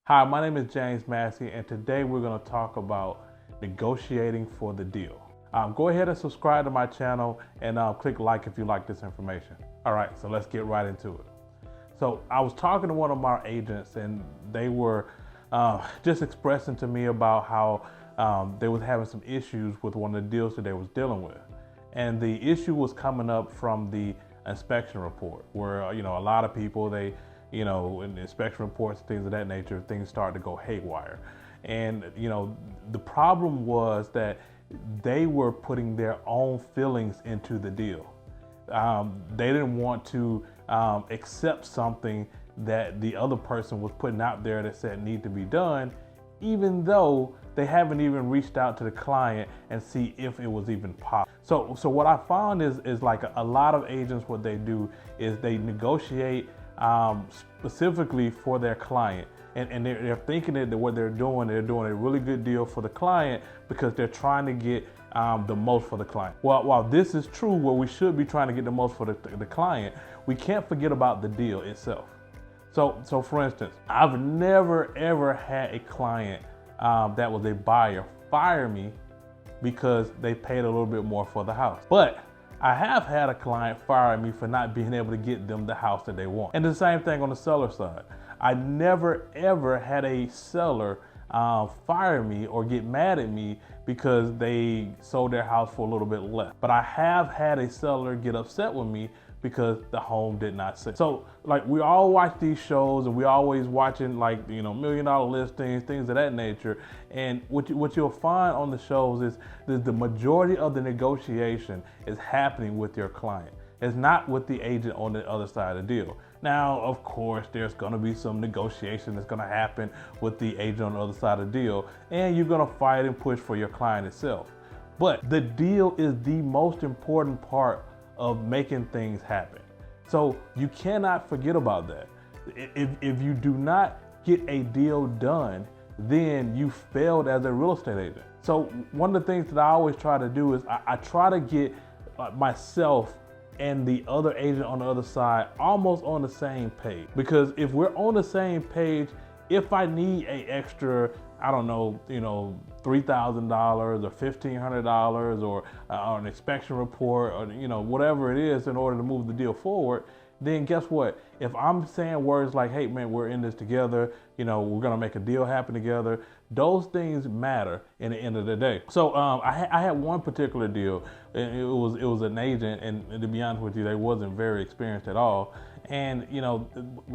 Hi, my name is James Massey, and today we're going to talk about negotiating for the deal. Go ahead and subscribe to my channel and click like if you like this information. All right, so let's get right into it. So I was talking to one of my agents, and they were just expressing to me about how they was having some issues with one of the deals that they was dealing with, and the issue was coming up from the inspection report, where a lot of people in the inspection reports and things of that nature, things start to go haywire. And the problem was that they were putting their own feelings into the deal. They didn't want to accept something that the other person was putting out there that said need to be done, even though they haven't even reached out to the client and see if it was even possible. So what I found is like a lot of agents, what they do is they negotiate specifically for their client. And they're thinking that what they're doing a really good deal for the client because they're trying to get the most for the client. While this is true, where we should be trying to get the most for the client, we can't forget about the deal itself. So for instance, I've never ever had a client that was a buyer fire me because they paid a little bit more for the house. But I have had a client fire me for not being able to get them the house that they want. And the same thing on the seller side. I never ever had a seller fire me or get mad at me because they sold their house for a little bit less. But I have had a seller get upset with me because the home did not sell. So like we all watch these shows and we always watching like $1 million listings, things of that nature. And what you'll find on the shows is that the majority of the negotiation is happening with your client. It's not with the agent on the other side of the deal. Now, of course, there's gonna be some negotiation that's gonna happen with the agent on the other side of the deal, and you're gonna fight and push for your client itself. But the deal is the most important part of making things happen. So you cannot forget about that. If you do not get a deal done, then you failed as a real estate agent. So one of the things that I always try to do is I try to get myself and the other agent on the other side almost on the same page. Because if we're on the same page, if I need a extra, I don't know, $3,000 or $1,500 or an inspection report or whatever it is in order to move the deal forward, then guess what? If I'm saying words like, hey man, we're in this together, we're gonna make a deal happen together, those things matter in the end of the day. So I had one particular deal, and it was an agent, and to be honest with you, they wasn't very experienced at all. And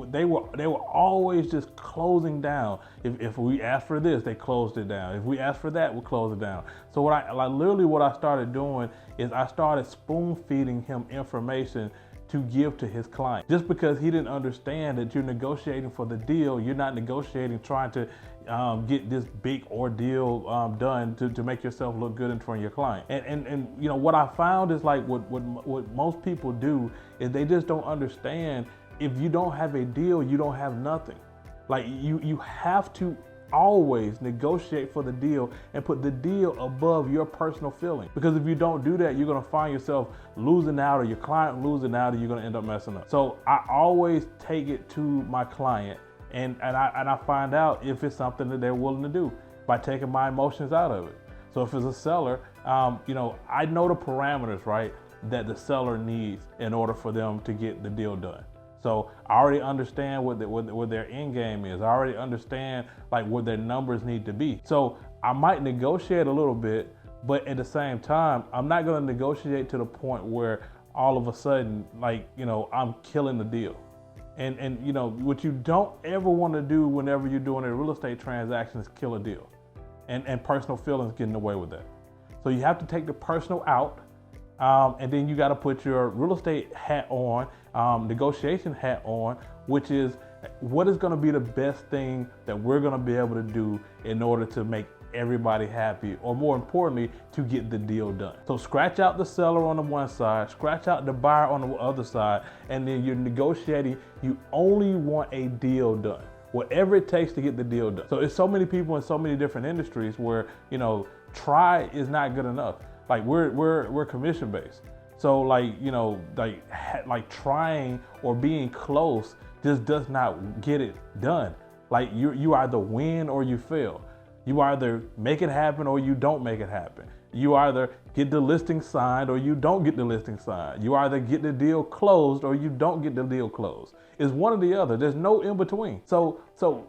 they were always just closing down. If we asked for this, they closed it down. If we asked for that, we closed it down. So what I started doing is I started spoon feeding him information to give to his client. Just because he didn't understand that you're negotiating for the deal, you're not negotiating trying to get this big ordeal done to make yourself look good in front of your client. And what I found is like what most people do is they just don't understand, if you don't have a deal, you don't have nothing. Like you have to always negotiate for the deal and put the deal above your personal feeling. Because if you don't do that, you're gonna find yourself losing out, or your client losing out, or you're gonna end up messing up. So I always take it to my client and I find out if it's something that they're willing to do by taking my emotions out of it. So if it's a seller, I know the parameters, right, that the seller needs in order for them to get the deal done. So I already understand what their end game is. I already understand like what their numbers need to be. So I might negotiate a little bit, but at the same time, I'm not gonna negotiate to the point where all of a sudden, I'm killing the deal. And what you don't ever wanna do whenever you're doing a real estate transaction is kill a deal. And personal feelings get in the way with that. So you have to take the personal out, and then you got to put your real estate hat on, negotiation hat on, which is what is going to be the best thing that we're going to be able to do in order to make everybody happy, or more importantly, to get the deal done. So scratch out the seller on the one side, scratch out the buyer on the other side, and then you're negotiating. You only want a deal done, whatever it takes to get the deal done. So it's so many people in so many different industries where try is not good enough. Like we're commission based. So like trying or being close just does not get it done. Like you either win or you fail. You either make it happen or you don't make it happen. You either get the listing signed or you don't get the listing signed. You either get the deal closed or you don't get the deal closed. It's one or the other. There's no in between. So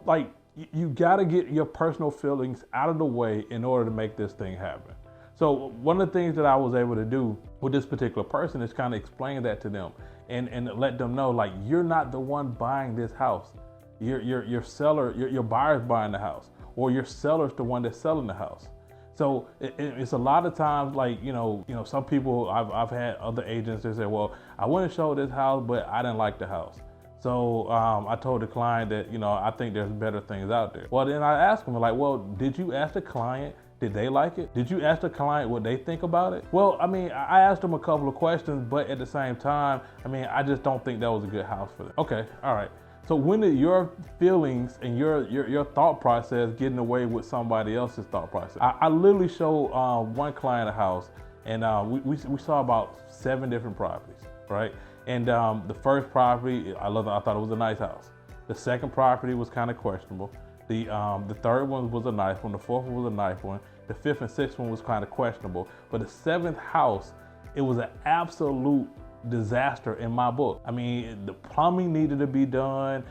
like you got to get your personal feelings out of the way in order to make this thing happen. So one of the things that I was able to do with this particular person is kind of explain that to them and let them know, like, you're not the one buying this house. Your seller, your buyer's buying the house, or your seller's the one that's selling the house. So it's a lot of times, like, you know, some people, I've had other agents that say, well, I want to show this house, but I didn't like the house. So I told the client that, I think there's better things out there. Well, then I asked them, like, well, did you ask the client, did they like it? Did you ask the client what they think about it? Well, I mean, I asked them a couple of questions, but at the same time, I mean, I just don't think that was a good house for them. Okay, all right. So when did your feelings and your thought process get in the way with somebody else's thought process? I literally showed one client a house, and we saw about 7 different properties, right? And the first property, I thought it was a nice house. The second property was kind of questionable. The third one was a nice one. The fourth one was a nice one. The fifth and sixth one was kind of questionable. But the 7th house, it was an absolute disaster in my book. I mean, the plumbing needed to be done.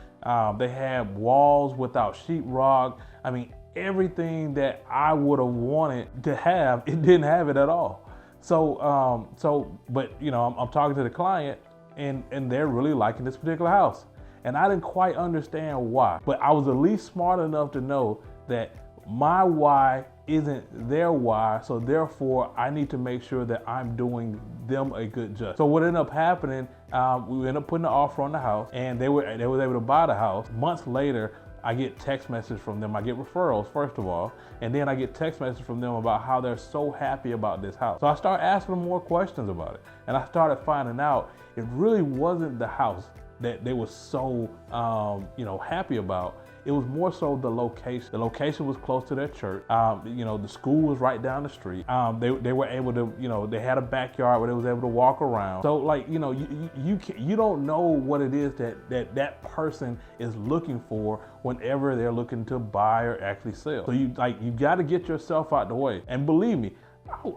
They had walls without sheetrock. I mean, everything that I would have wanted to have, it didn't have it at all. So, but I'm talking to the client, and they're really liking this particular house. And I didn't quite understand why, but I was at least smart enough to know that my why isn't their why, so therefore I need to make sure that I'm doing them a good justice. So what ended up happening, we ended up putting an offer on the house, and they were able to buy the house. Months later, I get text messages from them. I get referrals, first of all, and then I get text messages from them about how they're so happy about this house. So I started asking them more questions about it, and I started finding out it really wasn't the house that they were so happy about. It was more so the location. The location was close to their church. The school was right down the street. They were able to, they had a backyard where they was able to walk around. So you don't know what it is that person is looking for whenever they're looking to buy or actually sell. So you got to get yourself out the way. And believe me,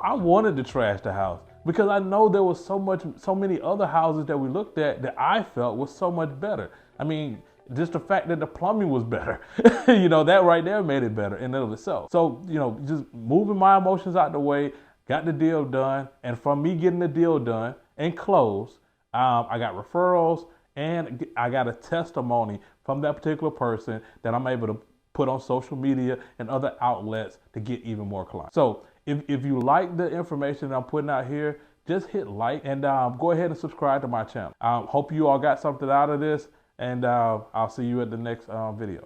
I wanted to trash the house, because I know there was so many other houses that we looked at that I felt was so much better. I mean, just the fact that the plumbing was better, that right there made it better in and of itself. So, just moving my emotions out the way, got the deal done. And from me getting the deal done and closed, I got referrals and I got a testimony from that particular person that I'm able to put on social media and other outlets to get even more clients. So if you like the information that I'm putting out here, just hit like and go ahead and subscribe to my channel. Hope you all got something out of this, and I'll see you at the next video.